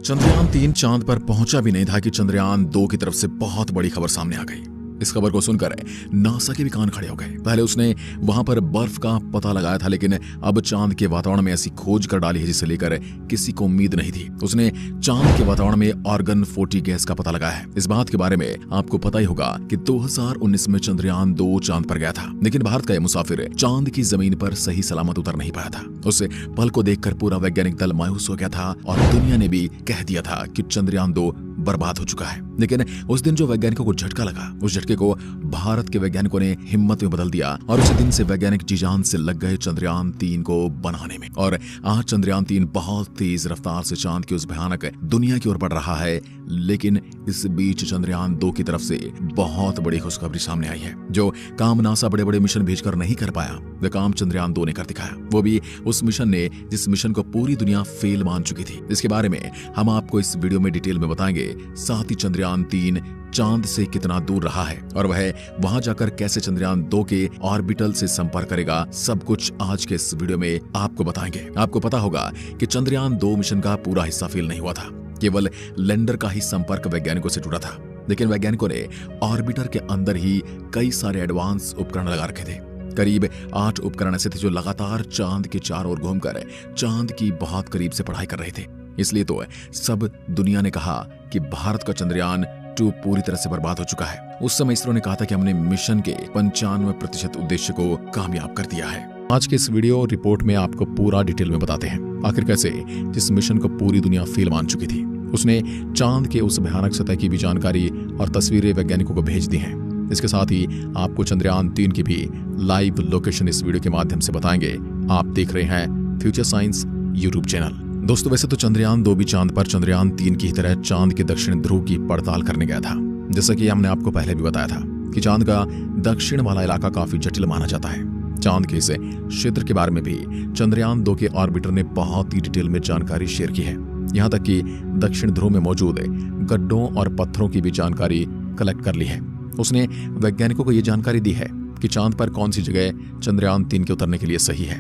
चंद्रयान-3 चांद पर पहुंचा भी नहीं था कि चंद्रयान-2 की तरफ से बहुत बड़ी खबर सामने आ गई। इस खबर को सुनकर नासा के भी कान खड़े हो गए। पहले उसने वहां पर बर्फ का पता लगाया था, लेकिन अब चांद के वातावरण में ऐसी खोज कर डाली है जिसे लेकर किसी को उम्मीद नहीं थी। उसने चांद के वातावरण में आर्गन 40 गैस का पता लगाया है। इस बात के बारे में आपको पता ही होगा कि 2019 में चंद्रयान-2 चांद पर गया था, लेकिन भारत का यह मुसाफिर चांद की जमीन पर सही सलामत उतर नहीं पाया था। उस पल को देखकर पूरा वैज्ञानिक दल मायूस हो गया था और दुनिया ने भी कह दिया था कि चंद्रयान-2 बर्बाद हो चुका है। लेकिन उस दिन जो वैज्ञानिकों को झटका लगा, उस झटके को भारत के वैज्ञानिकों ने हिम्मत में बदल दिया और उसी दिन से वैज्ञानिक जी जान से लग गए चंद्रयान-3 को बनाने में। और आज चंद्रयान-3 बहुत तेज रफ्तार से चांद की उस भयानक दुनिया की ओर बढ़ रहा है। लेकिन इस बीच चंद्रयान-2 की तरफ से बहुत बड़ी खुशखबरी सामने आई है। जो काम नासा बड़े बड़े मिशन भेजकर नहीं कर पाया, वह काम चंद्रयान-2 ने कर दिखाया। वो भी उस मिशन ने जिस मिशन को पूरी दुनिया फेल मान चुकी थी। इसके बारे में हम आपको इस वीडियो में डिटेल में बताएंगे। साथ ही चंद्रयान-3 चांद से कितना दूर रहा है और वह वहां जाकर कैसे चंद्रयान-2 के ऑर्बिटल से संपर्क करेगा, सब कुछ आज के इस वीडियो में आपको बताएंगे। आपको पता होगा कि चंद्रयान-2 मिशन का पूरा हिस्सा फेल नहीं हुआ था, केवल लैंडर का ही संपर्क वैज्ञानिकों से जुड़ा था। लेकिन वैज्ञानिकों ने ऑर्बिटर के अंदर ही कई सारे एडवांस उपकरण लगा रखे थे। करीब 8 उपकरण ऐसे थे जो लगातार चांद के चारों ओर घूमकर चांद की बहुत करीब से पढ़ाई कर रहे थे। इसलिए तो सब दुनिया ने कहा कि भारत का चंद्रयान-2 पूरी तरह से बर्बाद हो चुका है। उस समय इसरो ने कहा था कि हमने मिशन के 95% उद्देश्य को कामयाब कर दिया है। आज के इस वीडियो रिपोर्ट में आपको पूरा डिटेल में बताते हैं आखिर कैसे जिस मिशन को पूरी दुनिया फेल मान चुकी थी, उसने चांद के उस भयानक सतह की भी जानकारी और तस्वीरें वैज्ञानिकों को भेज दी हैं। इसके साथ ही आपको चंद्रयान-3 की भी लाइव लोकेशन इस वीडियो के माध्यम से बताएंगे। आप देख रहे हैं फ्यूचर साइंस यूट्यूब चैनल। दोस्तों, वैसे तो चंद्रयान-2 भी चांद पर चंद्रयान-3 की तरह चांद के दक्षिण ध्रुव की पड़ताल करने गया था। जैसा कि हमने आपको पहले भी बताया था कि चांद का दक्षिण वाला इलाका काफी जटिल माना जाता है। चांद के इस क्षेत्र के बारे में भी चंद्रयान-2 के ऑर्बिटर ने बहुत ही डिटेल में जानकारी शेयर की है। यहाँ तक कि दक्षिण ध्रुव में मौजूद गड्ढों और पत्थरों की भी जानकारी कलेक्ट कर ली है। उसने वैज्ञानिकों को यह जानकारी दी है कि चांद पर कौन सी जगह चंद्रयान-3 के उतरने के लिए सही है।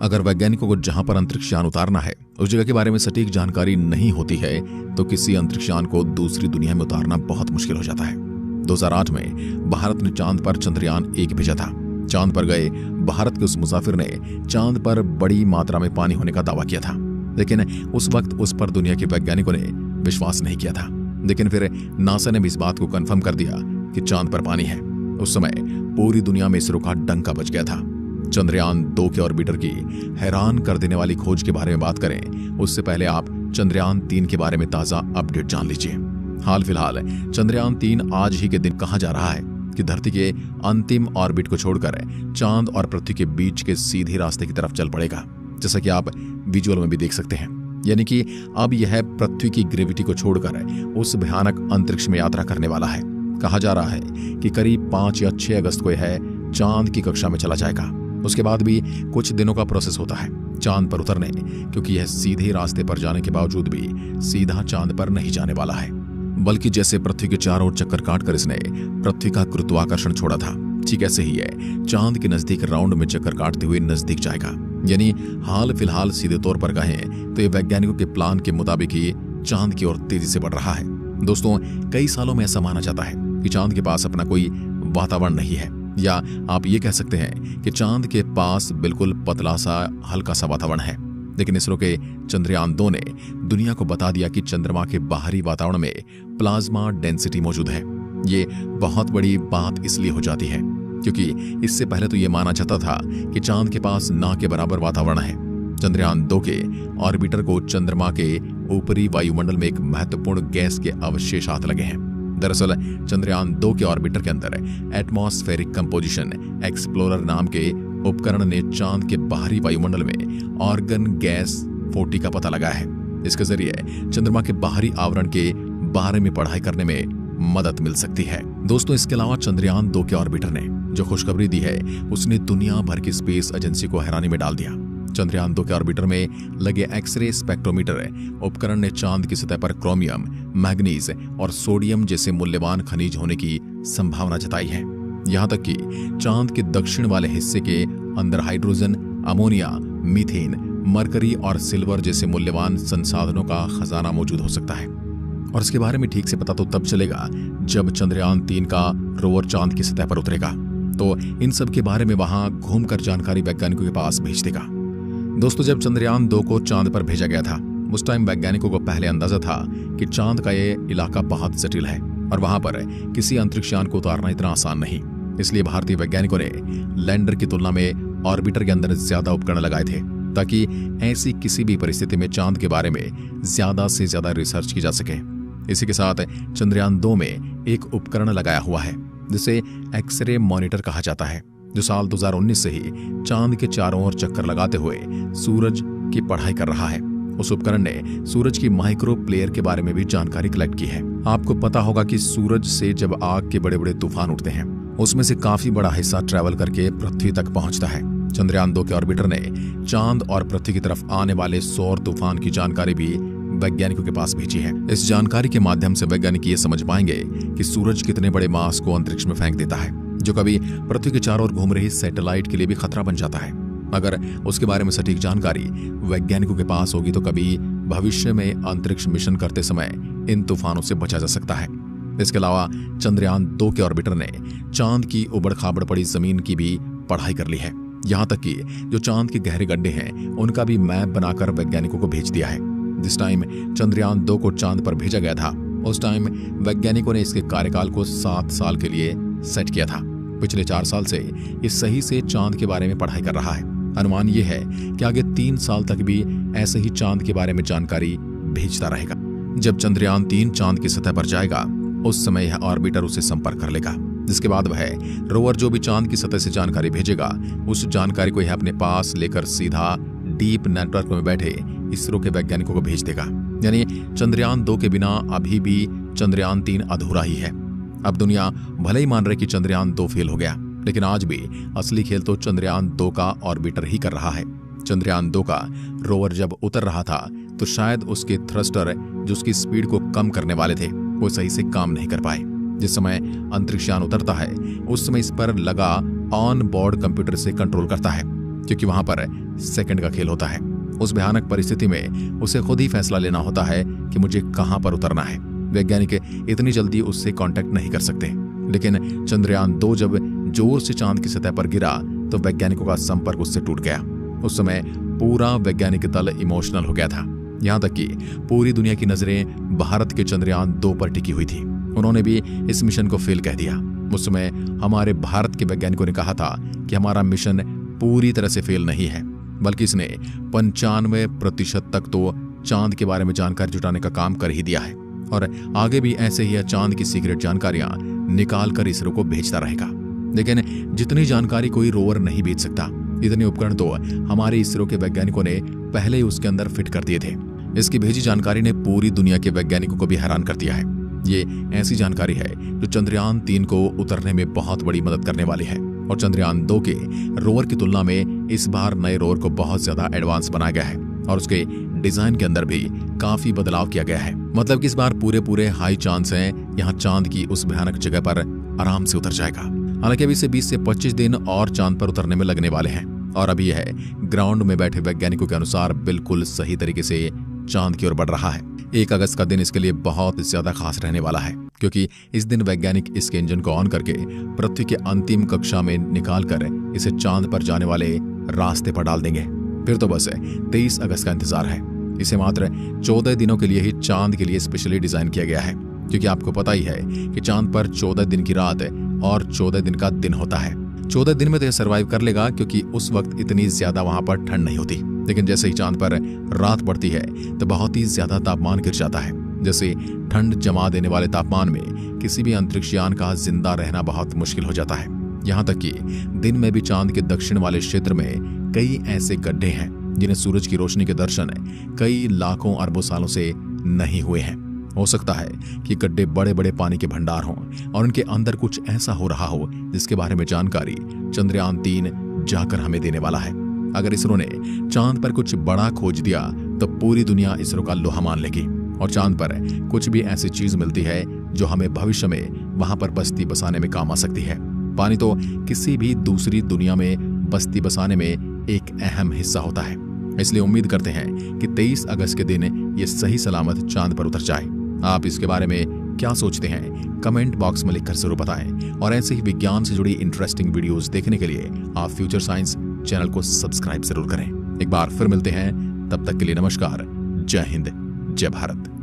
अगर वैज्ञानिकों को जहां पर अंतरिक्ष यान उतारना है उस जगह के बारे में सटीक जानकारी नहीं होती है तो किसी अंतरिक्ष यान को दूसरी दुनिया में उतारना बहुत मुश्किल हो जाता है। 2008 में भारत ने चांद पर चंद्रयान-1 भेजा था। चांद पर गए भारत के उस मुसाफिर ने चांद पर बड़ी मात्रा में पानी होने का दावा किया था, लेकिन उस वक्त उस पर दुनिया के वैज्ञानिकों ने विश्वास नहीं किया था। लेकिन फिर नासा ने भी इस बात को कंफर्म कर दिया कि चांद पर पानी है। उस समय पूरी दुनिया में इसरो का डंका बज गया था। चंद्रयान-2 के ऑर्बिटर की हैरान कर देने वाली खोज के बारे में बात करें उससे पहले आप चंद्रयान-3 के बारे में ताजा अपडेट जान लीजिए। हाल फिलहाल चंद्रयान-3 आज ही के दिन कहा जा रहा है कि धरती के अंतिम ऑर्बिट को छोड़कर चांद और पृथ्वी के बीच के सीधे रास्ते की तरफ चल पड़ेगा, जैसा कि आप विजुअल में भी देख सकते हैं। यानी कि अब यह पृथ्वी की ग्रेविटी को छोड़कर उस भयानक अंतरिक्ष में यात्रा करने वाला है। कहा जा रहा है कि करीब 5 या 6 अगस्त को यह चांद की कक्षा में चला जाएगा। उसके बाद भी कुछ दिनों का प्रोसेस होता है चांद पर उतरने, क्योंकि यह सीधे रास्ते पर जाने के बावजूद भी सीधा चांद पर नहीं जाने वाला है, बल्कि जैसे पृथ्वी के चारों ओर चक्कर काटकर इसने पृथ्वी का गुरुत्वाकर्षण छोड़ा था, ठीक ऐसे ही है चांद के नजदीक राउंड में चक्कर काटते हुए नजदीक जाएगा। यानी हाल फिलहाल सीधे तौर पर कहें तो ये वैज्ञानिकों के प्लान के मुताबिक ही चांद की ओर तेजी से बढ़ रहा है। दोस्तों, कई सालों में ऐसा माना जाता है कि चांद के पास अपना कोई वातावरण नहीं है, या आप ये कह सकते हैं कि चांद के पास बिल्कुल पतला सा हल्का सा वातावरण है। लेकिन इसरो के चंद्रयान-2 ने दुनिया को बता दिया कि चंद्रमा के बाहरी वातावरण में प्लाज्मा डेंसिटी मौजूद है। ये बहुत बड़ी बात इसलिए हो जाती है क्योंकि इससे पहले तो ये माना जाता था कि चांद के पास ना के बराबर वातावरण है। चंद्रयान-2 के ऑर्बिटर को चंद्रमा के ऊपरी वायुमंडल में एक महत्वपूर्ण गैस के अवशेष हाथ लगे हैं। दरअसल चंद्रयान-2 के ऑर्बिटर के अंदर एटमॉस्फेरिक कंपोजिशन एक्सप्लोरर नाम के उपकरण ने चांद के बाहरी वायुमंडल में आर्गन गैस 40 का पता लगाया है। इसके जरिए चंद्रमा के बाहरी आवरण के बारे में पढ़ाई करने में मदद मिल सकती है। दोस्तों, इसके अलावा चंद्रयान-2 के ऑर्बिटर ने जो खुशखबरी दी है उसने दुनिया भर की स्पेस एजेंसी को हैरानी में डाल दिया। चंद्रयान-2 के ऑर्बिटर में लगे एक्सरे स्पेक्ट्रोमीटर उपकरण ने चांद की सतह पर क्रोमियम, मैग्नीज और सोडियम जैसे मूल्यवान खनिज होने की संभावना जताई है। यहाँ तक कि चांद के दक्षिण वाले हिस्से के अंदर हाइड्रोजन, अमोनिया, मीथेन, मरकरी और सिल्वर जैसे मूल्यवान संसाधनों का खजाना मौजूद हो सकता है। और इसके बारे में ठीक से पता तो तब चलेगा जब चंद्रयान-3 का रोवर चांद की सतह पर उतरेगा, तो इन सब के बारे में वहां घूमकर जानकारी वैज्ञानिकों के पास भेज देगा। दोस्तों, जब चंद्रयान-2 को चांद पर भेजा गया था, उस टाइम वैज्ञानिकों को पहले अंदाजा था कि चांद का ये इलाका बहुत जटिल है और वहां पर किसी अंतरिक्षयान को उतारना इतना आसान नहीं। इसलिए भारतीय वैज्ञानिकों ने लैंडर की तुलना में ऑर्बिटर के अंदर ज्यादा उपकरण लगाए थे, ताकि ऐसी किसी भी परिस्थिति में चांद के बारे में ज्यादा से ज्यादा रिसर्च की जा सके। इसी के साथ चंद्रयान-2 में एक उपकरण लगाया हुआ है जिसे एक्सरे मॉनिटर कहा जाता है, जो साल 2019 से ही चांद के चारों ओर चक्कर लगाते हुए सूरज की पढ़ाई कर रहा है। उस उपकरण ने सूरज की माइक्रो प्लेयर के बारे में भी जानकारी कलेक्ट की है। आपको पता होगा कि सूरज से जब आग के बड़े बड़े तूफान उठते हैं, उसमें से काफी बड़ा हिस्सा ट्रैवल करके पृथ्वी तक पहुंचता है। चंद्रयान-2 के ऑर्बिटर ने चांद और पृथ्वी की तरफ आने वाले सौर तूफान की जानकारी भी वैज्ञानिकों के पास भेजी है। इस जानकारी के माध्यम से वैज्ञानिक ये समझ पाएंगे कि सूरज कितने बड़े मास को अंतरिक्ष में फेंक देता है, जो कभी पृथ्वी के चारों ओर घूम रही सैटेलाइट के लिए भी खतरा बन जाता है। अगर उसके बारे में सटीक जानकारी वैज्ञानिकों के पास होगी तो कभी भविष्य में अंतरिक्ष मिशन करते समय इन तूफानों से बचा जा सकता है। इसके अलावा चंद्रयान-2 के ऑर्बिटर ने चांद की उबड़ खाबड़ पड़ी जमीन की भी पढ़ाई कर ली है। यहाँ तक कि जो चांद के गहरे गड्ढे हैं, उनका भी मैप बनाकर वैज्ञानिकों को भेज दिया है। जिस टाइम चंद्रयान-2 को चांद पर भेजा गया था, उस टाइम वैज्ञानिकों ने इसके कार्यकाल को 7 साल के लिए सेट किया था। पिछले 4 साल से ये सही से चांद के बारे में पढ़ाई कर रहा है। अनुमान ये है कि आगे 3 साल तक भी ऐसे ही चांद के बारे में जानकारी भेजता रहेगा। जब चंद्रयान-3 चांद की सतह पर जाएगा, उस समय यह ऑर्बिटर उसे संपर्क कर लेगा, जिसके बाद वह रोवर जो भी चांद की सतह से जानकारी भेजेगा, उस जानकारी को यह अपने पास लेकर सीधा डीप नेटवर्क में बैठे इसरो के वैज्ञानिकों को भेज देगा। यानी चंद्रयान-2 के बिना अभी भी चंद्रयान-3 अधूरा ही है। अब दुनिया भले ही मान रहे कि चंद्रयान-2 फेल हो गया, लेकिन आज भी असली खेल तो चंद्रयान-2 का ऑर्बिटर ही कर रहा है। चंद्रयान-2 का रोवर जब उतर रहा था, तो शायद उसके थ्रस्टर जो उसकी स्पीड को कम करने वाले थे, वो सही से काम नहीं कर पाए। जिस समय अंतरिक्षयान उतरता है, उस समय इस पर लगा ऑन बोर्ड कंप्यूटर से कंट्रोल करता है, क्योंकि वहां पर सेकंड का खेल होता है। उस भयानक परिस्थिति में उसे खुद ही फैसला लेना होता है कि मुझे कहां पर उतरना है। वैज्ञानिक इतनी जल्दी उससे कांटेक्ट नहीं कर सकते। लेकिन चंद्रयान-2 जब जोर से चांद की सतह पर गिरा, तो वैज्ञानिकों का संपर्क उससे टूट गया। उस समय पूरा वैज्ञानिक दल इमोशनल हो गया था। यहाँ तक कि पूरी दुनिया की नजरें भारत के चंद्रयान-2 पर टिकी हुई थी। उन्होंने भी इस मिशन को फेल कह दिया। उस समय हमारे भारत के वैज्ञानिकों ने कहा था कि हमारा मिशन पूरी तरह से फेल नहीं है, बल्कि इसने 95% तक तो चांद के बारे में जानकारी जुटाने का काम कर ही दिया है, और आगे भी ऐसे ही चांद की सीक्रेट जानकारियां निकाल कर इसरो को भेजता रहेगा। लेकिन जितनी जानकारी कोई रोवर नहीं भेज सकता, इतने उपकरण तो हमारे इसरो के वैज्ञानिकों ने पहले ही उसके अंदर फिट कर दिए थे। इसकी भेजी जानकारी ने पूरी दुनिया के वैज्ञानिकों को भी हैरान कर दिया है। ये ऐसी जानकारी है जो चंद्रयान-3 को उतरने में बहुत बड़ी मदद करने वाली है, और चंद्रयान-2 के रोवर की तुलना में इस बार नए रोवर को बहुत ज्यादा एडवांस बनाया गया है, और उसके डिजाइन के अंदर भी काफी बदलाव किया गया है। मतलब कि इस बार पूरे हाई चांस हैं यहाँ चांद की उस भयानक जगह पर आराम से उतर जाएगा। हालांकि अभी से 20 से 25 दिन और चांद पर उतरने में लगने वाले हैं, और अभी यह ग्राउंड में बैठे वैज्ञानिकों के अनुसार बिल्कुल सही तरीके से चांद की ओर बढ़ रहा है। 1 अगस्त का दिन इसके लिए बहुत ज्यादा खास रहने वाला है, क्योंकि इस दिन वैज्ञानिक इसके इंजन को ऑन करके पृथ्वी के अंतिम कक्षा में निकालकर इसे चांद पर जाने वाले रास्ते पर डाल देंगे। फिर तो बस 23 अगस्त का इंतजार है। इसे मात्र 14 दिनों के लिए ही चांद के लिए स्पेशली डिजाइन किया गया है, क्योंकि आपको पता ही है कि चांद पर 14 दिन की रात और 14 दिन का दिन होता है। 14 दिन में तो यह सर्वाइव कर लेगा, क्योंकि उस वक्त इतनी ज्यादा वहां पर ठंड नहीं होती। लेकिन जैसे ही चांद पर रात पड़ती है, तो बहुत ही ज्यादा तापमान गिर जाता है। जैसे ठंड जमा देने वाले तापमान में किसी भी अंतरिक्षयान का जिंदा रहना बहुत मुश्किल हो जाता है। यहाँ तक कि दिन में भी चांद के दक्षिण वाले क्षेत्र में कई ऐसे गड्ढे हैं जिन्हें सूरज की रोशनी के दर्शन कई लाखों अरबों सालों से नहीं हुए हैं। हो सकता है कि गड्ढे बड़े बड़े पानी के भंडार हों, और उनके अंदर कुछ ऐसा हो रहा हो जिसके बारे में जानकारी चंद्रयान-3 जाकर हमें देने वाला है। अगर इसरो ने चांद पर कुछ बड़ा खोज दिया, तो पूरी दुनिया इसरो का लोहा मान लेगी, और चांद पर कुछ भी ऐसी चीज मिलती है जो हमें भविष्य में वहां पर बस्ती बसाने में काम आ सकती है। पानी तो किसी भी दूसरी दुनिया में बस्ती बसाने में एक अहम हिस्सा होता है, इसलिए उम्मीद करते हैं कि 23 अगस्त के दिन ये सही सलामत चांद पर उतर जाए। आप इसके बारे में क्या सोचते हैं कमेंट बॉक्स में लिखकर जरूर बताएं। और ऐसे ही विज्ञान से जुड़ी इंटरेस्टिंग वीडियोस देखने के लिए आप फ्यूचर साइंस चैनल को सब्सक्राइब जरूर करें। एक बार फिर मिलते हैं, तब तक के लिए नमस्कार। जय हिंद, जय भारत।